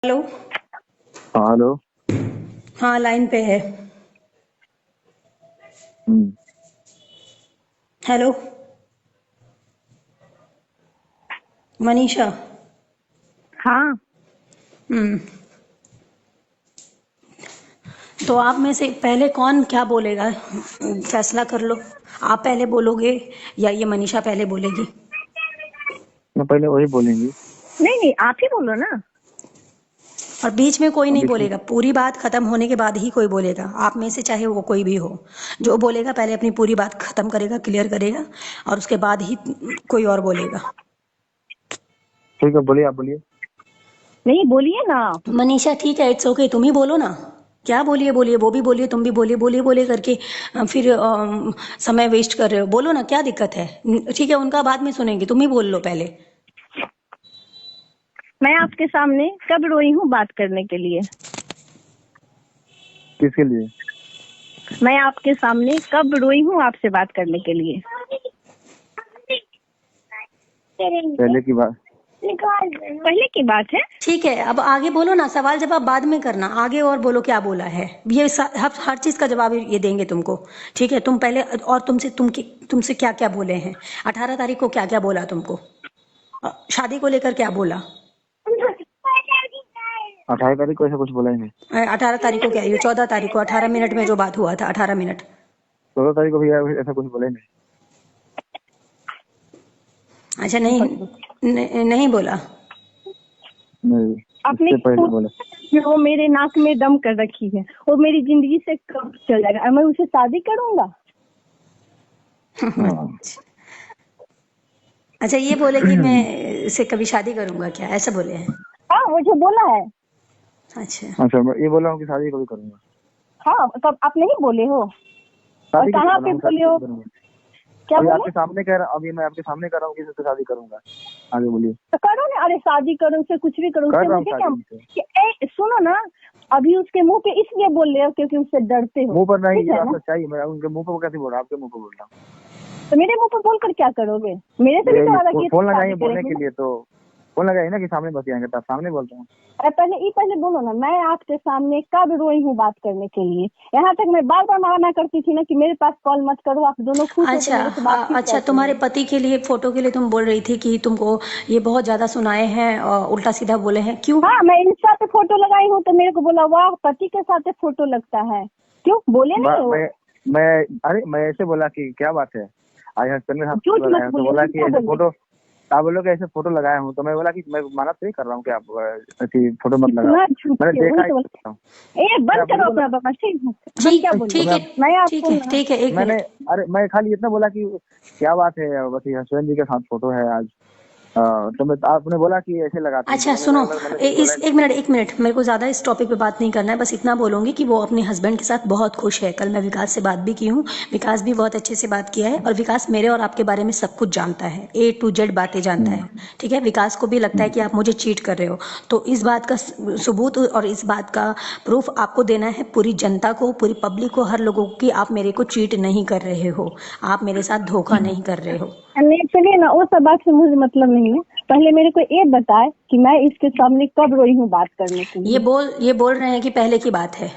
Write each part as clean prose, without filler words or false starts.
Hello. हाँ hello. हाँ, line पे है। हम्म। हेलो मनीषा। हाँ। हम्म। तो आप में से पहले कौन क्या बोलेगा, फैसला कर लो। आप पहले बोलोगे या ये मनीषा पहले बोलेगी? मैं पहले वही बोलेंगी। नहीं नहीं, आप ही बोलो ना। और बीच में कोई नहीं अभी बोलेगा, पूरी बात खत्म होने के बाद ही कोई बोलेगा, आप में से चाहे वो कोई भी हो। जो बोलेगा पहले अपनी पूरी बात खत्म करेगा, क्लियर करेगा, और उसके बाद ही कोई और बोलेगा। ठीक है, बोलिए, आप बोलिए। नहीं, बोलिए ना आप। मनीषा ठीक है, इट्स ओके, तुम ही बोलो ना। क्या बोलिए बोलिए, वो भी बोलिए, तुम भी बोलिए, बोलिए बोलिए करके फिर समय वेस्ट कर रहे हो। बोलो ना, क्या दिक्कत है? ठीक है, उनका बाद में सुनेंगे, तुम ही बोल लो पहले। मैं आपके सामने कब रोई हूँ बात करने के लिए? किसके लिए? मैं आपके सामने कब रोई हूँ आपसे बात करने के लिए? पहले की बात। पहले की बात है। ठीक है, अब आगे बोलो ना, सवाल जवाब बाद में करना, आगे और बोलो क्या बोला है। ये हर चीज का जवाब ये देंगे तुमको। ठीक है, तुम पहले, और तुमसे क्या क्या बोले हैं। 18 तारीख को क्या क्या बोला तुमको, शादी को लेकर क्या बोला? 18 तारीख को ऐसा कुछ बोला ही नहीं। 18 तारीख को क्या, ये 14 तारीख को 18 मिनट में जो बात हुआ था, 18 मिनट। 16 तारीख को भी ऐसा कुछ बोला ही नहीं। अच्छा, नहीं बोला। नहीं, आपने इससे पहले बोला। वो मेरे नाक में दम कर रखी है, वो मेरी जिंदगी से कब चल जाएगा? मैं उसे शादी करूंगा? हाँ। अच्छा, ये बोले कि मैं इससे कभी शादी करूंगा, क्या ऐसा बोले हैं? हाँ, मुझे बोला है। अच्छा। अच्छा, मैं ये बोला हूँ कि शादी कभी करूंगा। हाँ, तब आप नहीं बोले हो? और शादी की कहाँ बोला पे हूँ, शादी बोले हो? कभी करूंगा। क्या अभी बोले? आपके सामने कह रहा हूँ, अभी मैं आपके सामने कर रहा हूँ कि इससे शादी करूंगा। आगे बोलिए। तो करो ना। अरे शादी करो, उससे कुछ भी करो, कर उससे रहा हूँ मुझे क्या? शादी से। सुनो ना, अभी उसके मुंह पे इसलिए बोल रहे हो क्योंकि उससे डरते हो। मुंह पर नहीं, ठीक ये है बात ना? सच्चाई है। मैं उनके मुंह पर कैसे बोल रहा हूँ? आपके मुंह पर बोल रहा तो मेरे मुंह पे बोलकर क्या करोगे? मेरे से भी तो वादा हूँ। किए थे फोन लगाइए शादी बोलने करेंगे के ना। लिए, तो फोन लगाइए ना कि सामने बतियाएंगे, तब सामने बोलता हूँ। अरे पहले बोलो ना, मैं आपके सामने कब रोई हूँ बात करने के लिए? यहाँ तक मैं बार बार मना करती थी ना कि मेरे पास कॉल मत करो, आप दोनों खुश हो तो अच्छा, मेरे से बात क्यों अच्छा, करते तुम्हारे हो? पति के लिए, फोटो के लिए तुम बोल रही थी कि तुमको ये बहुत ज्यादा सुनाए हैं और उल्टा सीधा बोले हैं, क्यों? हाँ, मैं इंस्टा पे फोटो लगाई हूँ तो मेरे को बोला वाह पति के साथ फोटो लगता है। क्यों बोले नहीं हो? मैं अरे मैं ऐसे बोला कि क्या बात है, आज हस्बैंड के साथ झूठ फोटो लगाया मत हूं, तो बोलिए, बोला कि उल्टा ऐसे बोलिए। फोटो, आप बोलो कि ऐसे फोटो लगाया हूँ, तो मैं बोला कि मैं माना तो नहीं कर रहा हूँ कि आप ऐसी फोटो मत लगाओ। कितना झूठ मैंने है, देखा उल्टा ही हूँ। ए बंद मैं करो बोला, अपना बाबा। ठीक है, हम ठीक क्या तो ठीक बोलिए? है, मैं ठीक आपको है, ना, ठीक है, एक मैंने, मिनट। अरे मैं खाली इतना बोला कि क्या बात है, बस हस्बैंड जी के साथ फोटो है आज। तो मैं, आपने बोला कि ऐसे लगाती हूँ, अच्छा तो सुनो, मैंने कुछ बोला इस ही एक मिनट, एक मिनट, मेरे को ज़्यादा इस टॉपिक पे बात नहीं करना है, बस इतना बोलूँगी कि वो अपने हस्बैंड के साथ बहुत खुश है। कल मैं विकास से बात भी की हूँ, विकास भी बहुत अच्छे से बात किया है, और विकास मेरे और आपके बारे में सब कुछ जानता है, A to Z बातें जानता नहीं। है। ठीक है, विकास को भी लगता है कि आप मुझे चीट कर रहे हो। तो इस बात का सबूत और इस बात का प्रूफ आपको देना है पूरी जनता को, पूरी पब्लिक को, हर लोगों को, कि आप मेरे को चीट नहीं कर रहे हो, आप मेरे साथ धोखा नहीं कर रहे हो। नहीं चलिए ना, वो सब बात से मुझे मतलब नहीं है। पहले मेरे को ये बताए कि मैं इसके सामने कब रोई हूँ बात करने के लिए? ये बोल रहे हैं कि पहले की बात है।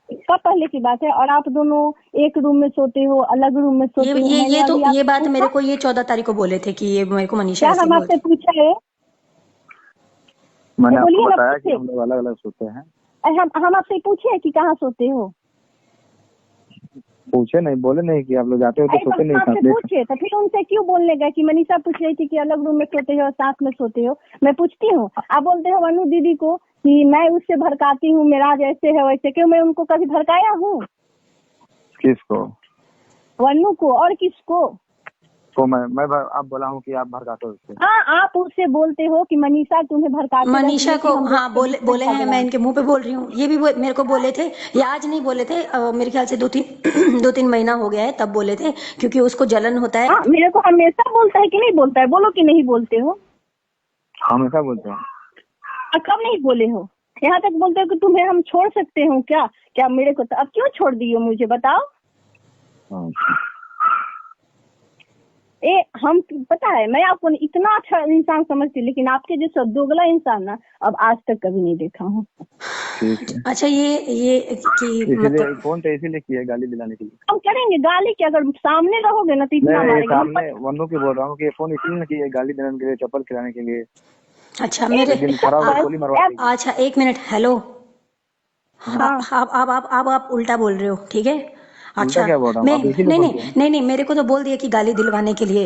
कब पहले की बात है? और आप दोनों एक रूम में सोते हो, अलग रूम में सोते हो? मैंने ये तो अभी ये आपसे बात मेरे पूछा? को ये 14 तारीख को बोले थे कि ये मेरे को मनीषा क्या ऐसे हम आपसे बोलती। पूछा है? मैंने आपको बोलिए ना, बताया कि पूछे। हम लोग अलग अलग सोते हैं। हम आपसे पूछे कि कहाँ सोते हो? पूछे नहीं, बोले नहीं कि आप लोग जाते हो तो अरे तो सोते नहीं हम आपसे साथ में। पूछे तो फिर उनसे क्यों बोलने गए कि मनीषा पूछ रही थी कि अलग रूम में सोते हो साथ में सोते हो? मैं पूछती हूँ, आप बोलते हो अनु दीदी को कि मैं उससे भड़काती हूँ, मेरा जैसे है वैसे। क्यों, मैं उनको कभी भड़काया हूँ? किसको? वनु को और किसको? तो आप बोला हूँ कि आप भड़काते हो उससे। हाँ, आप उससे बोलते हो कि मनीषा तुम्हें भड़काते रहती मनीषा है को, कि हम हाँ, दोनों के बोले बीच में बोले हैं, मैं झगड़ा है। इनके मुंह पे बोल रही हूँ, ये भी मेरे को बोले थे। ये आज नहीं बोले थे, मेरे ख्याल से 2-3 महीना हो गया है, तब बोले थे, क्योंकि उसको जलन होता है। हाँ, मेरे को हमेशा बोलता है कि नहीं बोलता है? बोलो कि नहीं बोलते हो? हमेशा बोलते हैं। और कब नहीं बोले हो? यहाँ तक बोलते हो कि तुम्हें हम छोड़ सकते हो क्या? क्या मेरे को? तो अब क्यों छोड़ दिए मुझे बताओ? हाँ। हम पता है, मैं आपको इतना अच्छा इंसान समझती, लेकिन आपके जैसा दोगला इंसान ना अब आज तक कभी नहीं देखा हूँ। ठीक है, अच्छा ये कि इसीलिए मतलब फोन तो इसीलिए किया है गाली दिलाने के लिए। हम करेंगे गाली की, अगर सामने रहोगे ना तो इतना नहीं मारेंगे हम। सामने वनु की बोल रहा हूँ कि फोन इसलिए ना किया है गाली देने के लिए, चप्पल खिलाने के लिए। अच्छा मेरे एक दिन खड़ा होकर गोली मरवा देगी। अच्छा एक मिनट, हेलो। हाँ आप उल्टा बोल रहे हो, ठीक है। उल्टा अच्छा क्या बोल रहा हूँ, मैं आप इसीलिए नहीं बोलते नहीं हैं। नहीं नहीं मेरे को तो बोल दिया कि गाली दिलवाने के लिए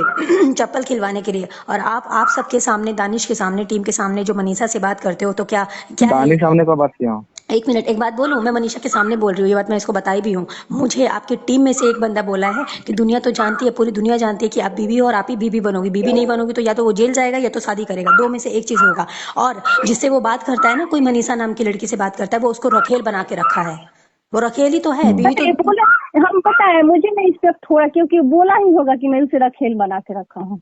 चप्पल खिलवाने के लिए, और आप सबके सामने, दानिश के सामने, टीम के सामने जो मनीषा से बात करते हो, तो क्या क्या है दानी ये? सामने का बात किया हूँ। एक मिनट, एक बात बोलूं, मैं मनीषा के सामने बोल रही हूँ, ये बात मैं इसको बताई भी हूँ। मुझे आपके टीम में से एक बंदा बोला है कि दुनिया तो जानती है, पूरी दुनिया जानती है कि आप बीबी हो और आप ही बीबी बनोगी, बीबी नहीं बनोगी तो या तो वो जेल जाएगा या तो शादी करेगा, दो में से एक चीज होगा। और जिससे वो बात करता है ना, कोई मनीषा नाम की लड़की से बात करता है, वो उसको रखेल बना के रखा है। वो रखेल ही तो है, बीवी पता तो है बोला, हम पता है मुझे नहीं इस पर थोड़ा, क्योंकि बोला ही होगा कि मैं उसे रखेल बना के रखा हूँ।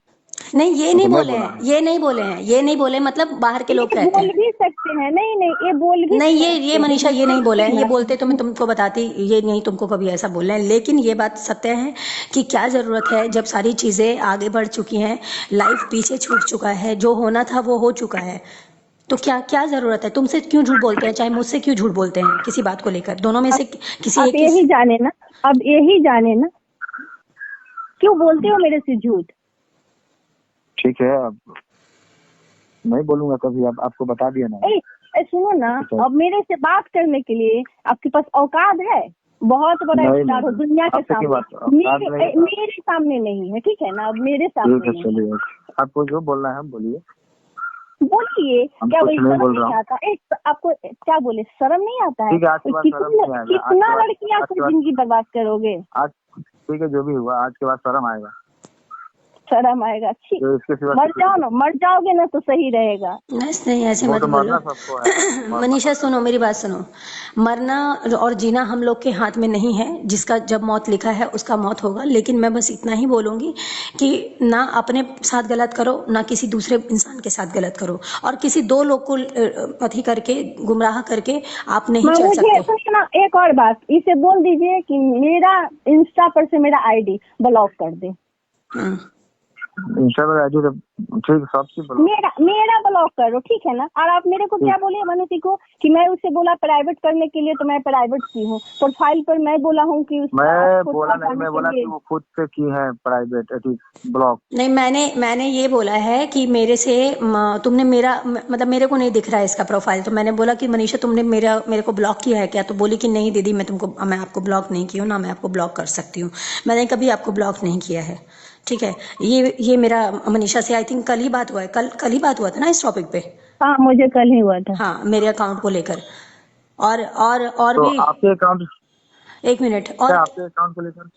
नहीं, ये तो नहीं मैं बोले बोला हैं, ये नहीं बोले हैं, ये नहीं बोले, मतलब बाहर के लोग ये कहते बोल हैं। भी सकते हैं, नहीं नहीं ये बोल भी नहीं, सकते ये मनीषा ये नहीं बोले हैं, ये बोलते तो मैं हैं। तुमको बताती, ये नहीं तुमको कभी ऐसा बोल रहे हैं। लेकिन ये बात सत्य है कि क्या जरूरत है, जब सारी चीजें आगे बढ़ चुकी हैं, लाइफ पीछे छूट चुका है, जो होना था वो हो चुका है, तो क्या क्या जरूरत है? तुमसे क्यों झूठ बोलते हैं, चाहे मुझसे क्यों झूठ बोलते हैं किसी बात को लेकर, दोनों में से किसी आप एक की। यही जाने ना, अब यही जाने ना क्यों बोलते हो मेरे से झूठ। ठीक है, अब नहीं बोलूंगा कभी, अब आपको बता दिया ना। सुनो ना, अब मेरे से बात करने के लिए आपके पास औकात है, बहुत बड़ा नहीं, स्टार हो नहीं, दुनिया के आपसे की बात, सामने, औकात नहीं है। मेरे सामने नहीं है, ठीक है ना, अब मेरे ठीक सामने है, नहीं। चलिए, आपको जो बोलना है हम बोलिए। बोलिए, हम क्या कुछ वही नहीं शर्म बोल रहा नहीं हूँ। आता? आपको क्या बोले, शर्म नहीं आता है? ठीक है, आज के बाद शर्म नहीं आएगा। कितना लड़की आप जिंदगी बर्बाद करोगे? आज ठीक है, जो भी हुआ आज के बाद शर्म आएगा। शर्म आएगा? ठीक, तो इसके सिवा मर जाओ ना, मर जाओगे ना तो सही रहेगा। नहीं, ऐसे वो मत तो बोलो। मरना सबको है। मनीषा सुनो, मेरी बात सुनो। मरना और जीना हम लोग के हाथ में नहीं है, जिसका जब मौत लिखा है उसका मौत होगा। लेकिन मैं बस इतना ही बोलूंगी कि ना अपने साथ गलत करो, ना किसी दूसरे इंसान के साथ गलत करो, और किसी दो लोग को अथी करके, गुमराह करके आप नहीं चल मुझे सकते। सुनना, एक और बात, इसे बोल दीजिए कि मेरा इंस्टा पर से मेरा आईडी ब्लॉक कर दे। इंस्टा पर आईडी ठीक, सबसे मेरा ब्लॉक करो, ठीक है ना। और आप मेरे को क्या बोले मनुष्य को कि मैं उसे बोला प्राइवेट करने के लिए, तो मैं प्राइवेट की हूँ, प्रोफाइल पर मैं बोला हूँ कि मैं बोला नहीं, मैं बोला कि वो खुद से की है प्राइवेट ब्लॉक। नहीं, मैंने ये बोला है कि मेरे से तुमने मेरा मतलब मेरे को नहीं दिख रहा है इसका प्रोफाइल, तो मैंने बोला कि मनीषा तुमने मेरे को ब्लॉक किया है क्या? तो बोली कि नहीं दीदी, मैं आपको ब्लॉक नहीं की हूँ, ना मैं आपको ब्लॉक कर सकती हूँ, मैंने कभी आपको ब्लॉक नहीं किया है। ठीक है, ये मेरा मनीषा से आई थिंक कल ही बात हुआ है, कल ही बात हुआ था ना इस टॉपिक पे। हाँ, मुझे कल ही हुआ था। हाँ, मेरे अकाउंट को लेकर। और तो भी आपके अकाउंट, एक मिनट, और क्या आपके अकाउंट को लेकर?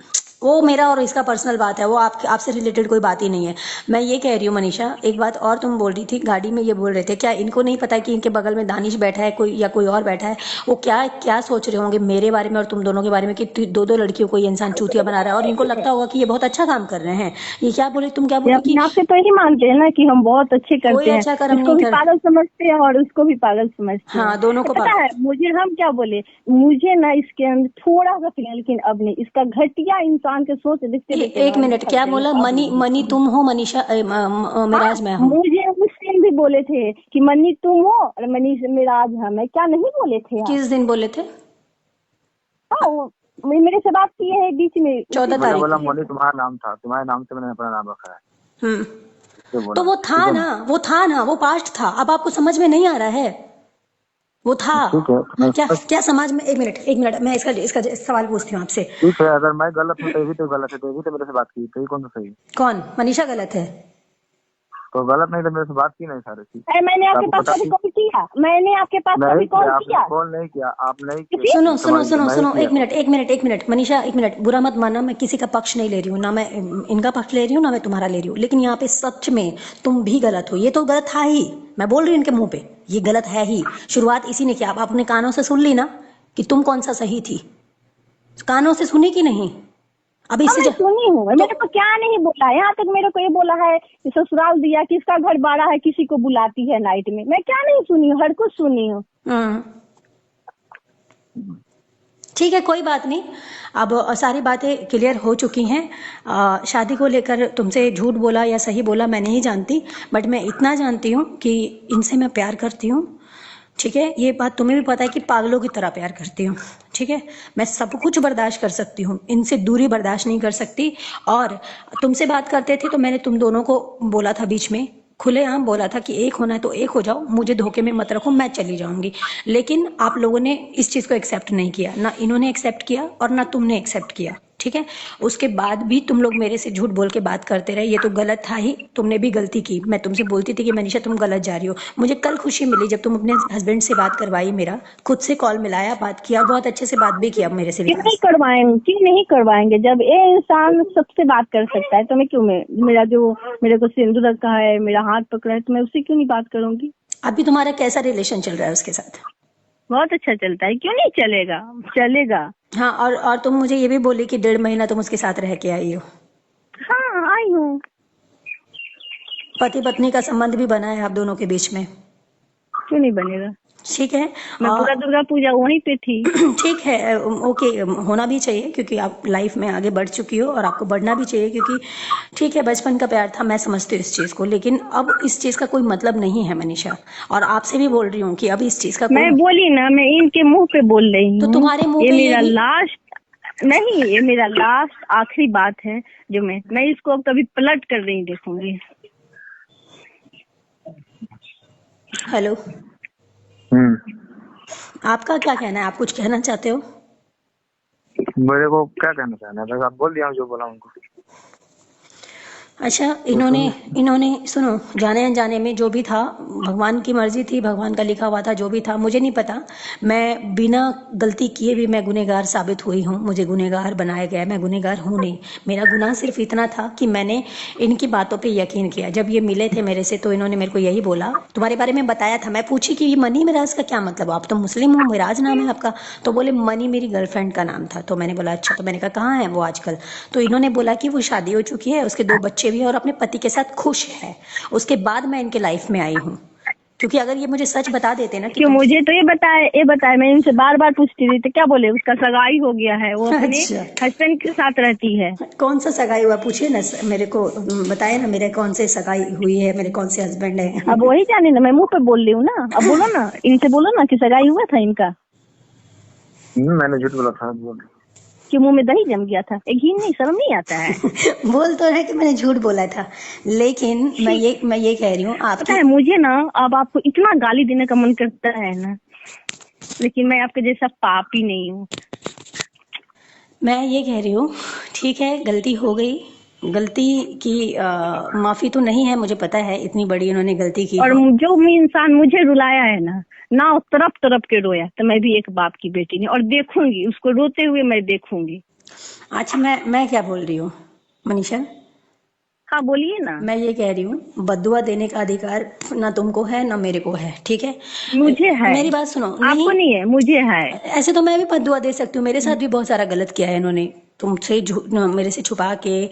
वो मेरा और इसका पर्सनल बात है, वो आपसे रिलेटेड कोई बात ही नहीं है। मैं ये कह रही हूँ मनीषा, एक बात और तुम बोल रही थी गाड़ी में, ये बोल रहे थे क्या इनको नहीं पता कि इनके बगल में दानिश बैठा है कोई, या कोई और बैठा है, वो क्या क्या सोच रहे होंगे मेरे बारे में और तुम दोनों के बारे में कि दो दो लड़कियों को ये इंसान चूतिया बना रहा है, और इनको लगता होगा कि ये बहुत अच्छा काम कर रहे हैं। ये क्या बोले, तुम क्या बोले कि आपसे तो यही मानते हैं ना कि हम बहुत अच्छे कोई करते हैं, अच्छा कर्म इसको नहीं भी कर। पागल समझते हैं और उसको भी पागल समझते हैं। हाँ, दोनों को पता है मुझे, हम क्या बोले, मुझे ना इसके अंदर थोड़ा सा फिर, लेकिन अब नहीं, इसका घटिया इंसान के सोच देखते देखते एक मिनट, क्या बोला? मनी तुम हो, मनीषा मिराज मैं हूँ। मुझे उस दिन भी बोले थे कि मनी तुम हो और मनी मिराज हम है, क्या नहीं बोले थे आप? किस दिन बोले थे? हाँ, मेरे से बात की है बीच में 14 तारीख बोला मनी तुम्हारा नाम था, तुम्हारे नाम से मैंने अपना नाम रखा है। तो वो था ना, वो पास्ट था, अब आपको समझ में नहीं आ रहा है, वो था। ठीक है, क्या समाज में, एक मिनट मैं इसका सवाल पूछती हूँ आपसे। ठीक है, अगर मैं गलत हूँ तो भी तो गलत है, तो भी तो मेरे से बात की, तो कौन सा सही? कौन? मनीषा गलत है? तो गलत नहीं तो मेरे से बात की नहीं सारे चीज। मैंने आपके पास कभी कॉल किया? मैंने आपके पास कभी कॉल किया? कॉल नहीं किया, आप नहीं किया। सुनो, एक मिनट मनीषा, एक मिनट, बुरा मत मानना, मैं किसी का पक्ष नहीं ले रही हूँ, ना मैं इनका पक्ष ले रही हूँ, ना मैं तुम्हारा ले रही हूँ, लेकिन यहाँ पे सच में तुम भी गलत हो, ये तो गलत था ही, मैं बोल रही हूँ इनके मुंह पे, ये गलत है ही। शुरुआत इसी ने किया, आप अपने कानों से सुन ली ना कि तुम कौन सा सही थी, कानों से सुनी कि नहीं? अभी मैं सुनी हूँ, मेरे को क्या नहीं बोला, यहाँ तक मेरे को ये बोला है कि ससुराल दिया, किसका घर बाड़ा है, किसी को बुलाती है नाइट में, मैं क्या नहीं सुनी हूँ, हर कुछ सुनी हूँ। ठीक है, कोई बात नहीं। अब सारी बातें क्लियर हो चुकी हैं। शादी को लेकर तुमसे झूठ बोला या सही बोला मैं नहीं जानती, बट मैं इतना जानती हूँ कि इनसे मैं प्यार करती हूँ। ठीक है, ये बात तुम्हें भी पता है कि पागलों की तरह प्यार करती हूँ। ठीक है, मैं सब कुछ बर्दाश्त कर सकती हूँ, इनसे दूरी बर्दाश्त नहीं कर सकती। और तुमसे बात करते थे तो मैंने तुम दोनों को बोला था, बीच में खुलेआम बोला था कि एक होना है तो एक हो जाओ, मुझे धोखे में मत रखो, मैं चली जाऊंगी। लेकिन आप लोगों ने इस चीज को एक्सेप्ट नहीं किया, ना इन्होंने एक्सेप्ट किया और ना तुमने एक्सेप्ट किया। ठीक है, उसके बाद भी तुम लोग मेरे से झूठ बोल के बात करते रहे, ये तो गलत था ही, तुमने भी गलती की। मैं तुमसे बोलती थी कि मनीषा तुम गलत जा रही हो। मुझे कल खुशी मिली जब तुम अपने हस्बैंड से बात करवाई, मेरा खुद से कॉल मिलाया, बात किया, बहुत अच्छे से बात भी किया मेरे से। क्यों नहीं करवाएंगे, क्यों नहीं करवाएंगे? जब ये इंसान सबसे बात कर सकता है तो मैं क्यों, मेरा जो मेरे को सिंदूर रखा है, मेरा हाथ पकड़ा है, तो मैं उससे क्यों नहीं बात करूंगी? अभी तुम्हारा कैसा रिलेशन चल रहा है उसके साथ? बहुत अच्छा चलता है, क्यों नहीं चलेगा, चलेगा। हाँ, और तुम मुझे ये भी बोली कि 1.5 महीना तुम उसके साथ रह के आई हो। हाँ आई हूँ। पति पत्नी का संबंध भी बना है आप दोनों के बीच में। क्यों नहीं बनेगा? ठीक है, मैं पूरा दुर्गा पूजा वहीं पे थी। ठीक है, ओके, होना भी चाहिए क्योंकि आप लाइफ में आगे बढ़ चुकी हो और आपको बढ़ना भी चाहिए, क्योंकि ठीक है बचपन का प्यार था, मैं समझती हूँ इस चीज को, लेकिन अब इस चीज का कोई मतलब नहीं है मनीषा। और आपसे भी बोल रही हूँ कि अब इस चीज का मैं बोली ना, मैं इनके मुंह पे बोल रही हूँ। तो तुम्हारे मुंह ये पे मेरा लास्ट नहीं, ये मेरा लास्ट आखिरी बात है जो मैं इसको अब कभी पलट कर नहीं देखूंगी। हेलो, आपका क्या कहना है? आप कुछ कहना चाहते हो? मेरे को क्या कहना चाहना है, बस आप बोल दिया जो बोला उनको। अच्छा, इन्होंने सुनो, जाने अनजाने में जो भी था, भगवान की मर्जी थी, भगवान का लिखा हुआ था, जो भी था मुझे नहीं पता। मैं बिना गलती किए भी मैं गुनहगार साबित हुई हूँ, मुझे गुनहगार बनाया गया, मैं गुनहगार हूँ नहीं। मेरा गुनाह सिर्फ इतना था कि मैंने इनकी बातों पे यकीन किया। जब ये मिले थे मेरे से तो इन्होंने मेरे को यही बोला, तुम्हारे बारे में बताया था। मैं पूछी कि ये मनी मिराज का क्या मतलब, आप तो मुस्लिम हो, मिराज नाम है आपका। तो बोले मनी मेरी गर्लफ्रेंड का नाम था। तो मैंने बोला अच्छा, तो मैंने कहा कहाँ है वो आजकल? तो इन्होंने बोला कि वो शादी हो चुकी है, उसके 2 बच्चे भी हैं और अपने पति के साथ खुश है। उसके बाद मैं इनके लाइफ में आई हूँ, क्योंकि अगर ये मुझे सच बता देते ना कि क्यों मुझे तो ये बताए मैं इनसे बार बार पूछती थी तो क्या बोले उसका सगाई हो गया है, वो अपने अच्छा। हस्बैंड के साथ रहती है। कौन सा सगाई हुआ पूछिए ना, मेरे को बताए ना, मेरे कौन से सगाई हुई है, मेरे कौन से हस्बैंड है। अब वही जाने ना, मैं मुंह पे बोल रही हूँ ना। अब बोलो ना, इनसे बोलो ना कि सगाई हुआ था इनका। मैंने झूठ बोला था, कि मुंह में दही जम गया था, एक घी नहीं, शर्म नहीं आता है? बोल तो रहे कि मैंने झूठ बोला था, लेकिन मैं ये कह रही हूँ पता है मुझे ना, अब आपको इतना गाली देने का मन करता है ना, लेकिन मैं आपके जैसा पापी नहीं हूँ। मैं ये कह रही हूँ, ठीक है गलती हो गई, गलती की माफी तो नहीं है, मुझे पता है इतनी बड़ी इन्होंने गलती की। और जो इंसान मुझे रुलाया है ना उस तरफ के रोया, तो मैं भी एक बाप की बेटी नहीं, और देखूंगी उसको रोते हुए, मैं देखूंगी। अच्छा, मैं क्या बोल रही हूँ मनीषा? हाँ बोलिए ना। मैं ये कह रही हूँ, बद्दुआ देने का अधिकार ना तुमको है ना मेरे को है, ठीक है? मुझे है। मेरी बात सुनो। आपको नहीं है, मुझे है। ऐसे तो मैं भी बद्दुआ दे सकती हूँ, मेरे साथ भी बहुत सारा गलत किया है इन्होंने, तुमसे मेरे से छुपा के,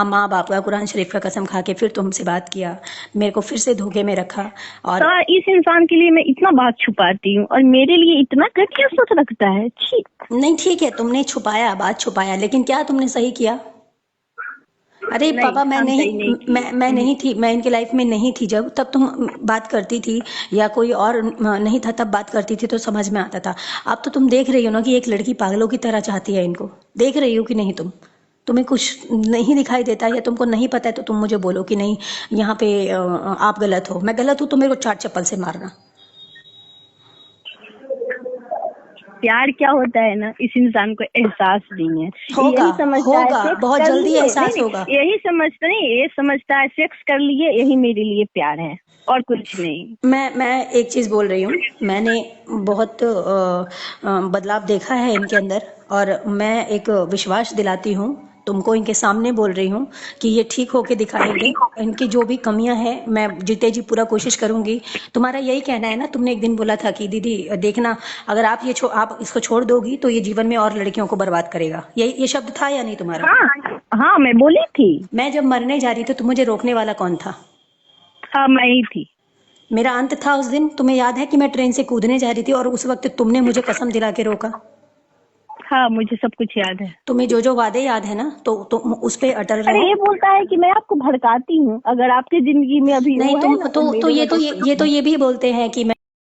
माँ बाप का कुरान शरीफ का कसम खा के फिर तुमसे बात किया, मेरे को फिर से धोखे में रखा। और तो इस इंसान के लिए मैं इतना बात छुपाती हूँ और मेरे लिए इतना घटिया सोच रखता है। नहीं ठीक है, तुमने छुपाया, बात छुपाया, लेकिन क्या तुमने सही किया? अरे पापा, मैं नहीं थी, मैं इनकी लाइफ में नहीं थी जब, तब तुम बात करती थी, या कोई और नहीं था तब बात करती थी तो समझ में आता था। अब तो तुम देख रही हो ना कि एक लड़की पागलों की तरह चाहती है इनको, देख रही हो कि नहीं? तुम्हें कुछ नहीं दिखाई देता या तुमको नहीं पता है तो तुम मुझे बोलो कि नहीं यहाँ पे आप गलत हो। मैं गलत हूँ तो मेरे को 4 चप्पल से मारना। प्यार क्या होता है ना, इस इंसान को एहसास नहीं है। होगा, यही समझता है बहुत जल्दी एहसास होगा। यही समझता नहीं, ये समझता है सेक्स कर लिए यही मेरे लिए प्यार है, और कुछ नहीं। मैं एक चीज बोल रही हूँ, मैंने बहुत बदलाव देखा है इनके अंदर, और मैं एक विश्वास दिलाती हूँ तुमको, इनके सामने बोल रही हूँ कि ये ठीक होके दिखाएंगे। इनकी जो भी कमियां हैं मैं जीते जी पूरा कोशिश करूंगी। तुम्हारा यही कहना है ना, तुमने एक दिन बोला था कि दीदी देखना, अगर आप आप इसको छोड़ दोगी तो ये जीवन में और लड़कियों को बर्बाद करेगा, ये शब्द था या नहीं तुम्हारा? हाँ मैं बोली थी। मैं जब मरने जा रही थी तो मुझे रोकने वाला कौन था? हाँ मैं ही थी। मेरा अंत था उस दिन, तुम्हें याद है कि मैं ट्रेन से कूदने जा रही थी और उस वक्त तुमने मुझे कसम दिला के रोका। हाँ मुझे सब कुछ याद है। तुम्हें जो वादे याद है ना, तो तुम उस पे अटल अरे रहो। ये बोलता है कि मैं आपको भड़काती हूँ, अगर आपकी जिंदगी में अभी नहीं वो है तुम ना तो मेरे ये वजह से ये भी बोलते हैं कि मैं